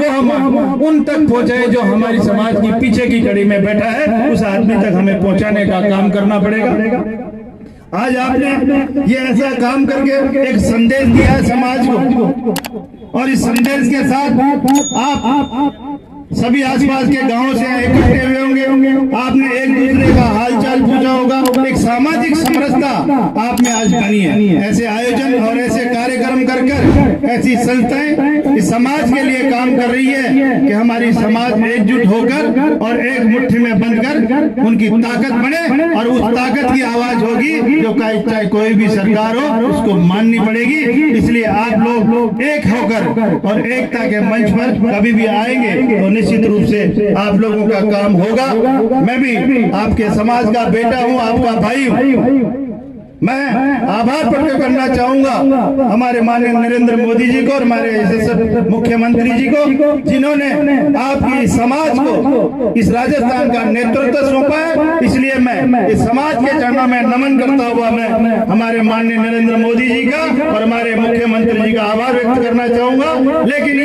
वो हम उन तक पहुंचाए जो हमारी समाज की पीछे की कड़ी में बैठा है, उस आदमी तक हमें पहुंचाने का काम करना पड़ेगा। आज आपने ये ऐसा काम करके एक संदेश दिया है समाज को, और इस संदेश के साथ आप सभी आसपास के गांवों से इकट्ठे हुए होंगे, आपने एक दूसरे का हालचाल पूछा होगा, एक सामाजिक समरसता आप में आज बनी है। ऐसे आयोजन और ऐसे कार्यक्रम कर कर ऐसी संस्थाएं इस समाज के लिए काम कर रही है कि हमारी समाज एकजुट होकर और एक मुट्ठी में बंधकर उनकी ताकत बने, और उस ताकत की आवाज होगी जो चाहे कोई भी सरकार हो उसको माननी पड़ेगी। इसलिए आप लोग एक होकर और एकता के मंच पर कभी भी आएंगे तो निश्चित रूप से आप लोगों का काम होगा। मैं भी आपके समाज का बेटा हूं, आपका भाई हूं। मैं आभार प्रकट करना चाहूंगा हमारे माननीय नरेंद्र मोदी जी को और हमारे मुख्यमंत्री जी को, जिन्होंने आपकी समाज को इस राजस्थान का नेतृत्व सौंपा है। इसलिए मैं इस समाज के चरणों में नमन करता हुआ मैं हमारे माननीय नरेंद्र मोदी जी का और हमारे मुख्यमंत्री जी का आभार व्यक्त करना चाहूंगा। लेकिन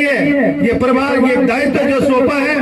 ये प्रभार, ये दायित्व जो सौंपा है,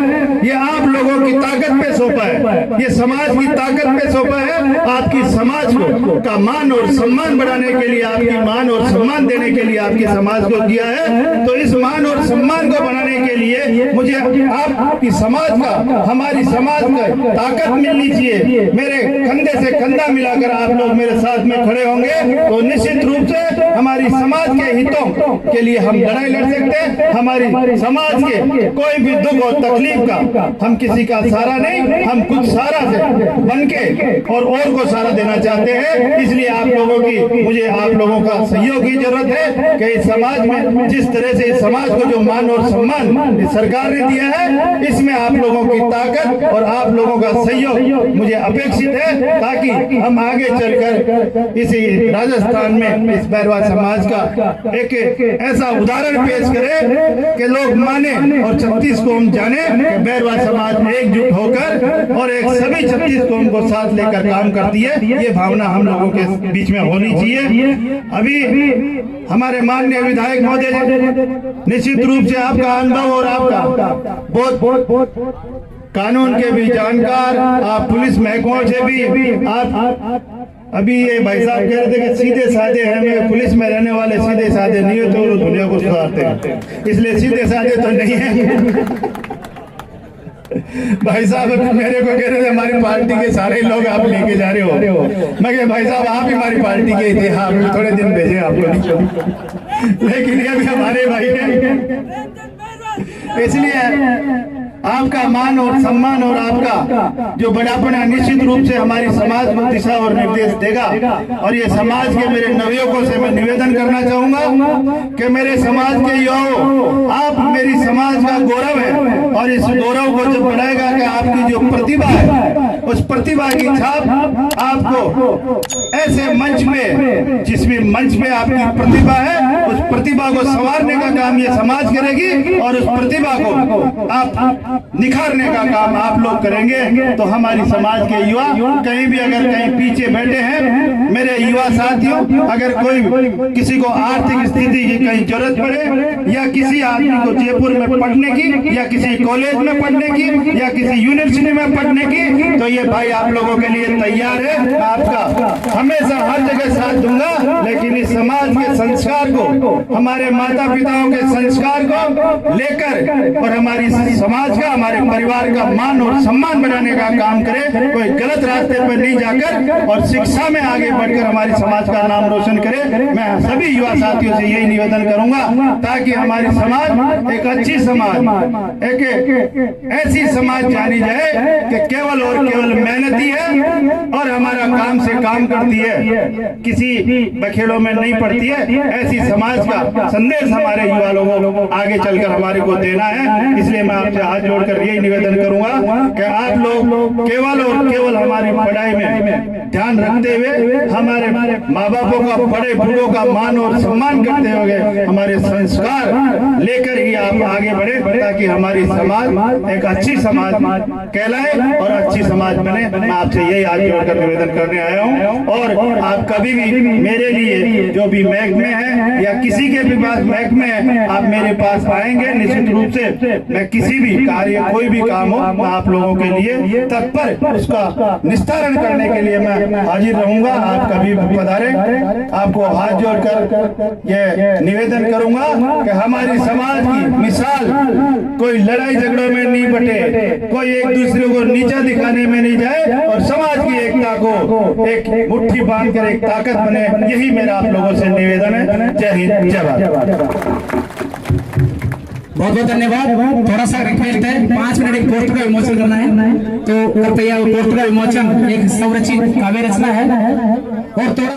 ये आप लोगों की ताकत पे सौंपा है, ये समाज की ताकत पे सौंपा है। आपकी समाज को का मान और सम्मान बढ़ाने के लिए, आपकी मान और सम्मान देने के लिए आपके समाज को किया है। तो इस मान और सम्मान को बढ़ाने के लिए मुझे आपकी समाज का, हमारी समाज का ताकत मिलनी चाहिए। मेरे कंधे से कंधा मिलाकर आप लोग मेरे साथ में खड़े होंगे तो निश्चित रूप से हमारी समाज के हितों के लिए हम लड़ाई लड़ सकते हैं। हमारी समाज के कोई भी दुख और तकलीफ का हम किसी का सहारा नहीं, हम कुछ सहारा से बनके और को सहारा देना चाहते हैं। इसलिए आप लोगों की, मुझे आप लोगों का सहयोग की जरूरत है कि इस समाज में जिस तरह से इस समाज को जो मान और सम्मान सरकार ने दिया है, इसमें आप लोगों की ताकत और आप लोगों का सहयोग मुझे अपेक्षित है, ताकि हम आगे चलकर इसी राजस्थान में इस बैरवा समाज का एक ऐसा उदाहरण पेश करें कि लोग माने और 36 कौम जाने कि बैरवा समाज एकजुट होकर और एक सभी 36 कौम को साथ लेकर काम करती है। ये भावना हम लोगों के बीच में होनी चाहिए। अभी हमारे माननीय विधायक महोदय, निश्चित रूप से आपका अनुभव और आपका बहुत कानून के भी जानकार, आप पुलिस महकमों से भी आप अभी ये भाई साहब कह रहे थे कि सीधे साधे हैं, मैं पुलिस में रहने वाले सीधे साधे नहीं होते और दुनिया को सुधारते हैं, इसलिए सीधे साधे तो नहीं है। भाई साहब मेरे को कह रहे थे हमारी पार्टी के सारे लोग आप लेके जा रहे हो। मैं कह भाई साहब आप ही हमारी पार्टी के थे, हाँ थोड़े दिन भेजे आपको, लेकिन ये भी हमारे भाई हैं। इसलिए आपका मान और सम्मान और आपका जो बड़ापन है निश्चित रूप से हमारी समाज को दिशा और निर्देश देगा। और ये समाज के मेरे नवयुवकों से मैं निवेदन करना चाहूंगा कि मेरे समाज के युवाओं, आप मेरी समाज का गौरव है, और इस गौरव को जो बढ़ाएगा कि आपकी जो प्रतिभा है, उस प्रतिभा की छाप आपको ऐसे मंच में, जिसमें मंच में आपकी प्रतिभा है, उस प्रतिभा को संवारने का काम ये समाज करेगी, और उस प्रतिभा को आप निखारने का काम आप लोग करेंगे। तो हमारी समाज के युवा कहीं भी अगर कहीं पीछे बैठे हैं, मेरे युवा साथियों, अगर कोई किसी को आर्थिक स्थिति की कहीं जरूरत पड़े, या किसी आदमी को जयपुर में पढ़ने की, या किसी कॉलेज में पढ़ने की, या किसी यूनिवर्सिटी में पढ़ने की, तो ये भाई आप लोगों के लिए तैयार है। मैं आपका हमेशा हर जगह साथ दूंगा, लेकिन इस समाज के संस्कार को, हमारे माता पिताओं के संस्कार को लेकर और हमारी समाज का, हमारे परिवार का मान और सम्मान बढ़ाने का काम करे, कोई गलत रास्ते पर नहीं जाकर और शिक्षा में आगे बढ़कर हमारी समाज का नाम रोशन करे। मैं सभी युवा साथियों से यही निवेदन करूंगा, ताकि हमारी समाज एक अच्छी समाज, एक ऐसी समाज जानी जाए कि केवल और केवल मेहनती है और हमारा काम से काम करती है, किसी बखेड़ों में नहीं पड़ती है। ऐसी समाज का संदेश हमारे युवा लोगों को आगे चलकर हमारे को देना है। इसलिए मैं आपसे हाथ जोड़कर यही निवेदन करूंगा कि आप लोग केवल और केवल हमारी पढ़ाई में ध्यान रखते हुए, हमारे माँ बापों का, बड़े बूढ़ों का मान और सम्मान करते हुए, हमारे संस्कार लेकर ही आप आगे बढ़े, ताकि हमारी समाज एक अच्छी समाज कहलाए और अच्छी समाज बने। मैं आपसे यही हाथ जोड़कर निवेदन करने आया हूँ। और आप कभी भी मेरे लिए जो भी महकमे है या किसी के भी पास महकमे है, आप मेरे पास आएंगे निश्चित रूप से मैं किसी भी कार्य कोई भी काम हो मैं आप लोगों के लिए तत्पर उसका निस्तारण करने के लिए मैं हाजिर रहूंगा। आप कभी भी पधारे। आपको हाथ जोड़कर ये निवेदन करूंगा कि हमारी समाज की मिसाल कोई लड़ाई झगड़ों में नहीं बटे, कोई एक दूसरे को नीचा दिखाने में नहीं जाए और समाज की एकता को एक मुट्ठी बांध कर एक ताकत बने। यही मेरा आप लोगों से निवेदन है। जय हिंद, जय भारत। बहुत बहुत धन्यवाद। थोड़ा सा रिक्वेस्ट है, 5 मिनट एक पोस्टर का विमोचन करना है, तो कृपया वो पोस्टर का विमोचन एक संरचित काव्य रचना है और थोड़ा